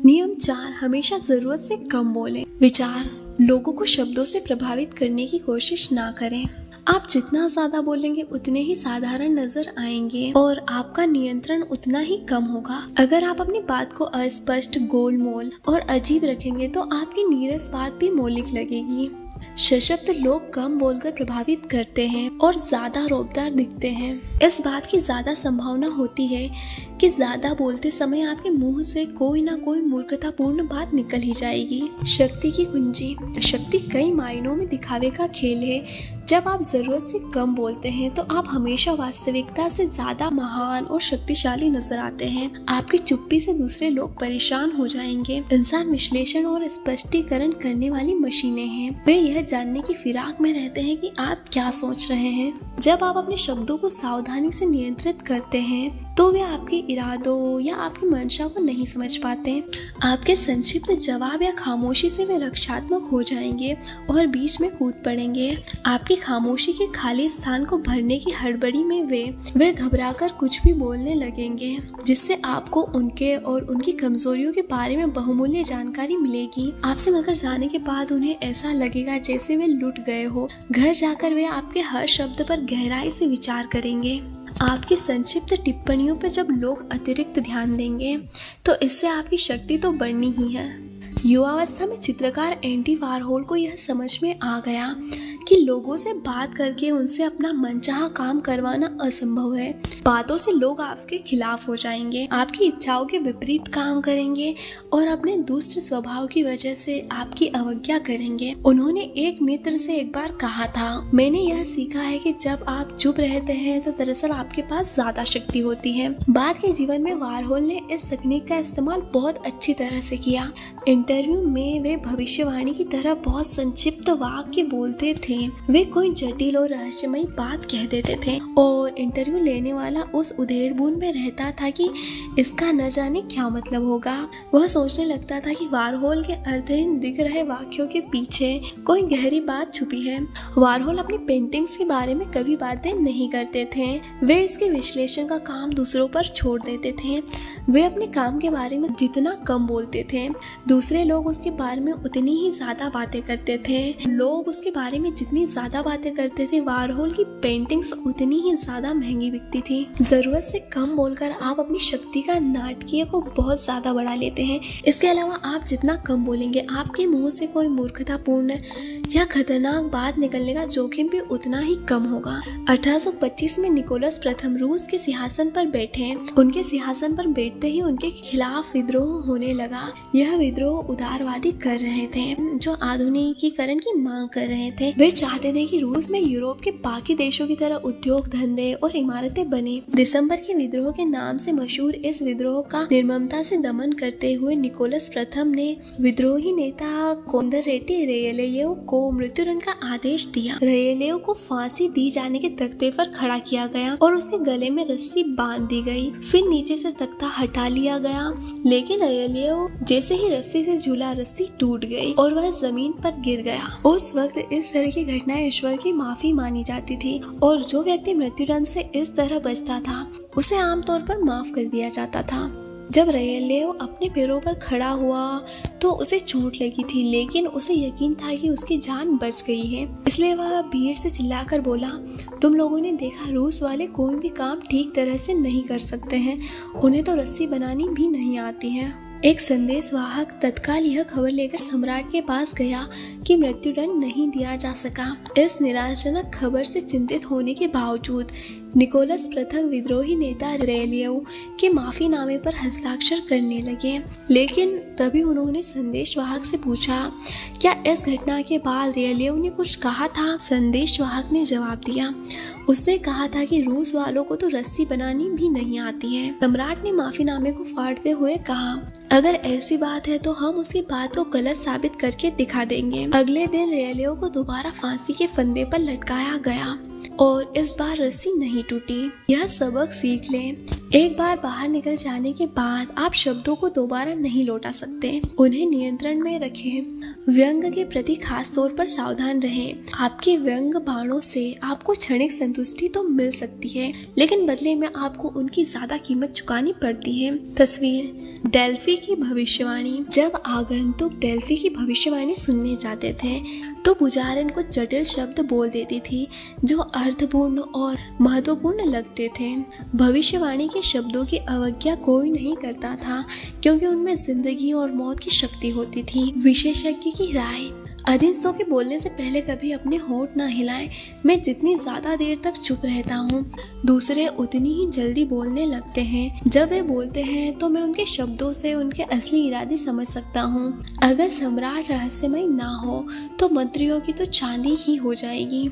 नियम 4, हमेशा जरूरत से कम बोलें। विचार, लोगों को शब्दों से प्रभावित करने की कोशिश ना करें। आप जितना ज्यादा बोलेंगे उतने ही साधारण नजर आएंगे और आपका नियंत्रण उतना ही कम होगा। अगर आप अपनी बात को अस्पष्ट, गोलमोल और अजीब रखेंगे तो आपकी नीरस बात भी मौलिक लगेगी। सशक्त लोग कम बोलकर प्रभावित करते हैं और ज्यादा रौबदार दिखते हैं। इस बात की ज्यादा संभावना होती है कि ज्यादा बोलते समय आपके मुंह से कोई ना कोई मूर्खतापूर्ण बात निकल ही जाएगी। शक्ति की कुंजी। शक्ति कई मायनों में दिखावे का खेल है। जब आप जरूरत से कम बोलते हैं तो आप हमेशा वास्तविकता से ज्यादा महान और शक्तिशाली नजर आते हैं। आपकी चुप्पी से दूसरे लोग परेशान हो जाएंगे। इंसान विश्लेषण और स्पष्टीकरण करने वाली मशीनें हैं। वे यह जानने की फिराक में रहते हैं कि आप क्या सोच रहे हैं। जब आप अपने शब्दों को सावधानी से नियंत्रित करते हैं तो वे आपके इरादों या आपकी मंशा को नहीं समझ पाते। आपके संक्षिप्त जवाब या खामोशी से वे रक्षात्मक हो जाएंगे और बीच में कूद पड़ेंगे। आपकी खामोशी के खाली स्थान को भरने की हड़बड़ी में वे घबराकर कुछ भी बोलने लगेंगे, जिससे आपको उनके और उनकी कमजोरियों के बारे में बहुमूल्य जानकारी मिलेगी। आपसे मिलकर जाने के बाद उन्हें ऐसा लगेगा जैसे वे लुट गए हो। घर जाकर वे आपके हर शब्द पर गहराई से विचार करेंगे। आपकी संक्षिप्त टिप्पणियों पर जब लोग अतिरिक्त ध्यान देंगे तो इससे आपकी शक्ति तो बढ़नी ही है। युवावस्था में चित्रकार एंडी वारहोल को यह समझ में आ गया कि लोगों से बात करके उनसे अपना मनचाहा काम करवाना असंभव है। बातों से लोग आपके खिलाफ हो जाएंगे, आपकी इच्छाओं के विपरीत काम करेंगे और अपने दुष्ट स्वभाव की वजह से आपकी अवज्ञा करेंगे। उन्होंने एक मित्र से एक बार कहा था, मैंने यह सीखा है कि जब आप चुप रहते हैं तो दरअसल आपके पास ज्यादा शक्ति होती है। बाद के जीवन में वारहोल ने इस तकनीक का इस्तेमाल बहुत अच्छी तरह से किया। इंटरव्यू में वे भविष्यवाणी की तरह बहुत संक्षिप्त वाक्य बोलते थे। वे कोई जटिल और रहस्यमयी बात कह देते थे और इंटरव्यू लेने वाला उस उधेड़-बुन में रहता था कि इसका न जाने क्या मतलब होगा। वह सोचने लगता था कि वारहोल के अर्थहीन दिख रहे वाक्यों के पीछे कोई गहरी बात छुपी है। वारहोल अपनी पेंटिंग्स के बारे में कभी बातें नहीं करते थे। वे इसके विश्लेषण का काम दूसरों पर छोड़ देते थे। वे अपने काम के बारे में जितना कम बोलते थे, दूसरे लोग उसके बारे में उतनी ही ज्यादा बातें करते थे। लोग उसके बारे में जितनी ज्यादा बातें करते थे, वारहोल की पेंटिंग्स उतनी ही ज्यादा महंगी बिकती थी। जरूरत से कम बोलकर आप अपनी शक्ति का नाटकीय को बहुत ज्यादा बढ़ा लेते हैं। इसके अलावा आप जितना कम बोलेंगे, आपके मुंह से कोई मूर्खतापूर्ण या खतरनाक बात निकलने का जोखिम भी उतना ही कम होगा। 1825 में निकोलस प्रथम रूस के सिंहासन पर बैठे। उनके सिंहासन पर बैठते ही उनके खिलाफ विद्रोह होने लगा। यह विद्रोह उदारवादी कर रहे थे जो आधुनिकीकरण की मांग कर रहे थे। वे चाहते थे कि रूस में यूरोप के बाकी देशों की तरह उद्योग धंधे और इमारतें बने। दिसंबर के विद्रोह के नाम से मशहूर इस विद्रोह का निर्ममता से दमन करते हुए निकोलस प्रथम ने विद्रोही नेता कोंदरेटी रेलेव को मृत्युदंड का आदेश दिया। रेलेव को फांसी दी जाने के तख्ते पर खड़ा किया गया और उसके गले में रस्सी बांध दी गई। फिर नीचे से तख्ता हटा लिया गया, लेकिन रेलेव जैसे ही रस्सी से झूला, रस्सी टूट गई और वह जमीन पर गिर गया। उस वक्त इस तरह की घटनाएं ईश्वर की माफी मानी जाती थी और जो व्यक्ति मृत्युदंड से इस तरह बचता था उसे आमतौर पर माफ कर दिया जाता था। जब रेलेव अपने पैरों पर खड़ा हुआ तो उसे चोट लगी थी, लेकिन उसे यकीन था कि उसकी जान बच गई है। इसलिए वह भीड़ से चिल्लाकर बोला, तुम लोगों ने देखा, रूस वाले कोई भी काम ठीक तरह से नहीं कर सकते हैं। उन्हें तो रस्सी बनानी भी नहीं आती है। एक संदेशवाहक तत्काल यह खबर लेकर सम्राट के पास गया कि मृत्युदंड नहीं दिया जा सका। इस निराशाजनक खबर से चिंतित होने के बावजूद निकोलस प्रथम विद्रोही नेता रेलेव के माफीनामे पर हस्ताक्षर करने लगे, लेकिन तभी उन्होंने संदेशवाहक से पूछा, क्या इस घटना के बाद रेलेव ने कुछ कहा था? संदेशवाहक ने जवाब दिया, उसने कहा था कि रूस वालों को तो रस्सी बनानी भी नहीं आती है। सम्राट ने माफीनामे को फाड़ते हुए कहा, अगर ऐसी बात है तो हम उसकी बात को गलत साबित करके दिखा देंगे। अगले दिन रेलेव को दोबारा फांसी के फंदे पर लटकाया गया और इस बार रस्सी नहीं टूटी। यह सबक सीख लें, एक बार बाहर निकल जाने के बाद आप शब्दों को दोबारा नहीं लौटा सकते। उन्हें नियंत्रण में रखें। व्यंग के प्रति खास तौर पर सावधान रहें। आपके व्यंग बाणों से आपको क्षणिक संतुष्टि तो मिल सकती है, लेकिन बदले में आपको उनकी ज्यादा कीमत चुकानी पड़ती है। तस्वीर, डेल्फी की भविष्यवाणी। जब आगंतुक डेल्फी की भविष्यवाणी सुनने जाते थे तो पुजारिन कुछ जटिल शब्द बोल देती थी जो अर्थपूर्ण और महत्वपूर्ण लगते थे। भविष्यवाणी के शब्दों की अवज्ञा कोई नहीं करता था क्योंकि उनमें जिंदगी और मौत की शक्ति होती थी। विशेषज्ञ की राय। अधीनस्थों के बोलने से पहले कभी अपने होंठ ना हिलाएं। मैं जितनी ज्यादा देर तक चुप रहता हूँ दूसरे उतनी ही जल्दी बोलने लगते हैं। जब वे बोलते हैं तो मैं उनके शब्दों से उनके असली इरादे समझ सकता हूँ। अगर सम्राट रहस्यमय ना हो तो मंत्रियों की तो चांदी ही हो जाएगी।